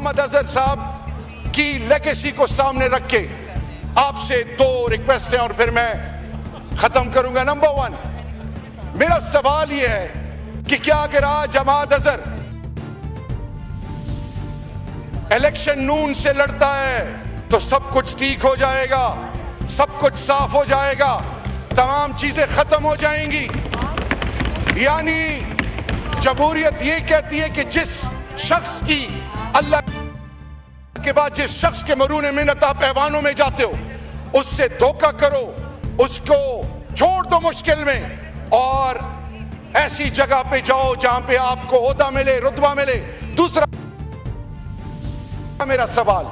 मोहम्मद अजहर साहब की लेगेसी को सामने रख के आपसे दो रिक्वेस्ट हैं और फिर मैं खत्म करूंगा। नंबर वन, मेरा सवाल यह है कि क्या अगर आज जमात अजहर इलेक्शन नून से लड़ता है तो सब कुछ ठीक हो जाएगा, सब कुछ साफ हो जाएगा, तमाम चीजें खत्म हो जाएंगी? यानी जमहूरियत ये कहती है कि जिस शख्स की अल्लाह के बाद जिस शख्स के मरून मिन्नत आप ऐवानों में जाते हो उससे धोखा करो, उसको छोड़ दो मुश्किल में और ऐसी जगह पे जाओ जहां पे आपको ओहदा मिले, रुतबा मिले। दूसरा मेरा सवाल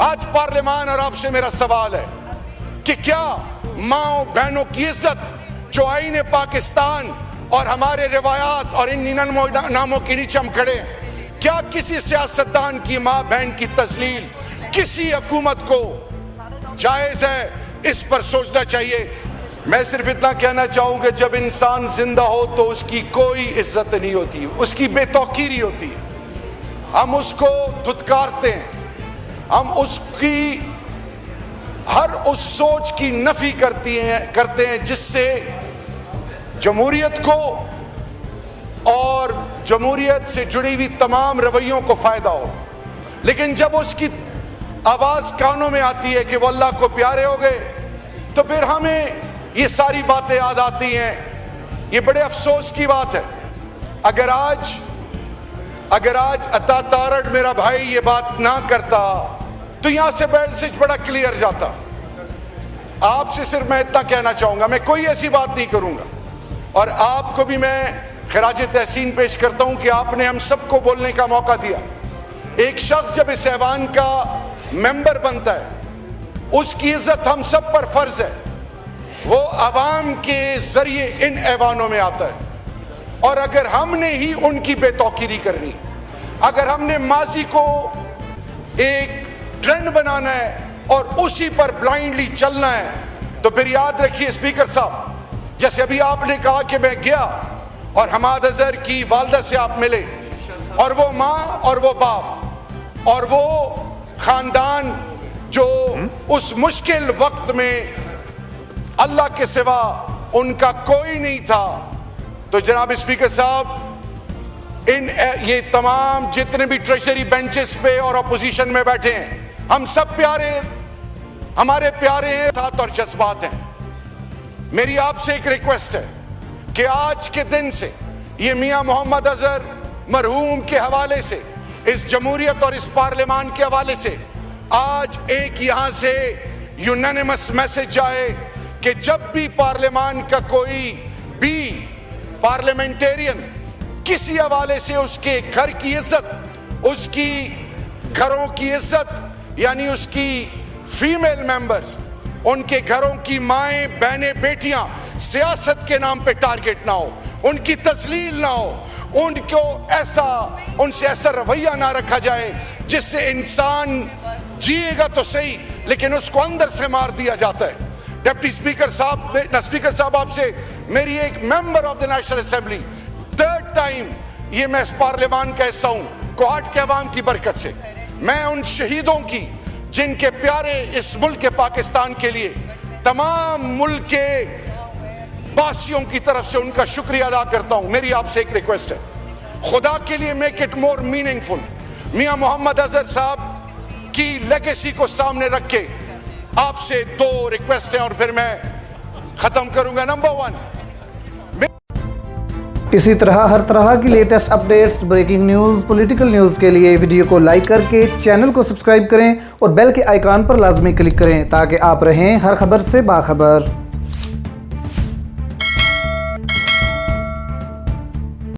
आज पार्लियामान और आपसे मेरा सवाल है कि क्या माओ बहनों की इज्जत जो आईने पाकिस्तान और हमारे रिवायात और इन नामों के नीचे हम खड़े हैं, क्या किसी सियासतदान की माँ बहन की तस्लील किसी हुकूमत को जायज है? इस पर सोचना चाहिए। मैं सिर्फ इतना कहना चाहूंगा, जब इंसान जिंदा हो तो उसकी कोई इज्जत नहीं होती, उसकी बेतौकीरी होती है। हम उसको धुतकारते हैं, हम उसकी हर उस सोच की नफी करते हैं जिससे जमहूरियत को और जमहूरियत से जुड़ी हुई तमाम रवैयों को फायदा हो। लेकिन जब उसकी आवाज कानों में आती है कि वो अल्लाह को प्यारे हो गए, तो फिर हमें ये सारी बातें याद आती हैं। ये बड़े अफसोस की बात है। अगर आज अता तारड़ मेरा भाई ये बात ना करता तो यहां से मैसेज बड़ा क्लियर जाता। आपसे सिर्फ मैं इतना कहना चाहूंगा, मैं कोई ऐसी बात नहीं करूंगा और आपको भी मैं खिराज तहसीन पेश करता हूं कि आपने हम सबको बोलने का मौका दिया। एक शख्स जब इस ऐवान का मेंबर बनता है उसकी इज्जत हम सब पर फर्ज है। वो आवाम के जरिए इन ऐवानों में आता है और अगर हमने ही उनकी बेतौकीरी करनी, अगर हमने माजी को एक ट्रेंड बनाना है और उसी पर ब्लाइंडली चलना है, तो फिर याद रखिए स्पीकर साहब, जैसे अभी आपने कहा कि मैं गया और हमाद अजहर की वालदा से आप मिले और वो माँ और वो बाप और वो खानदान जो उस मुश्किल वक्त में अल्लाह के सिवा उनका कोई नहीं था। तो जनाब स्पीकर साहब, ये तमाम जितने भी ट्रेजरी बेंचेस पे और अपोजिशन में बैठे हैं, हम सब प्यारे, हमारे प्यारे हैं, साथ और जज्बात हैं। मेरी आपसे एक रिक्वेस्ट है कि आज के दिन से ये मियां मोहम्मद अजहर मरहूम के हवाले से, इस जमहूरियत और इस पार्लियामान के हवाले से आज एक यहां से यूनानिमस मैसेज जाए कि जब भी पार्लियामान का कोई भी पार्लियामेंटेरियन किसी हवाले से उसके घर की इज्जत, उसकी घरों की इज्जत, यानी उसकी फीमेल मेंबर्स, उनके घरों की माएं, बहनें, बेटियां सियासत के नाम पे टारगेट ना हो, उनकी तस्लील ना हो, उनसे ऐसा रवैया ना रखा जाए जिससे इंसान जिएगा तो सही लेकिन उसको अंदर से मार दिया जाता है। डिप्टी स्पीकर साहब, आपसे मेरी एक member of the national assembly, third time ये मैं इस पार्लियामान का हिस्सा हूं, कोहाट के अवाम की बरकत से मैं उन शहीदों की जिनके प्यारे इस मुल्क के पाकिस्तान के लिए तमाम मुल्क के वासियों की तरफ से उनका शुक्रिया अदा करता हूं। मेरी आपसे एक रिक्वेस्ट है, खुदा के लिए मेक इट मोर मीनिंगफुल। मियां मोहम्मद अजहर साहब की लेगेसी को सामने रख के आपसे दो रिक्वेस्ट हैं और फिर मैं खत्म करूंगा। नंबर वन, इसी हर तरह की latest updates, breaking news, political news के लिए वीडियो को लाइक करके चैनल को सब्सक्राइब करें और बेल के आइकॉन पर लाजमी क्लिक करें ताकि आप रहें हर खबर से बाखबर।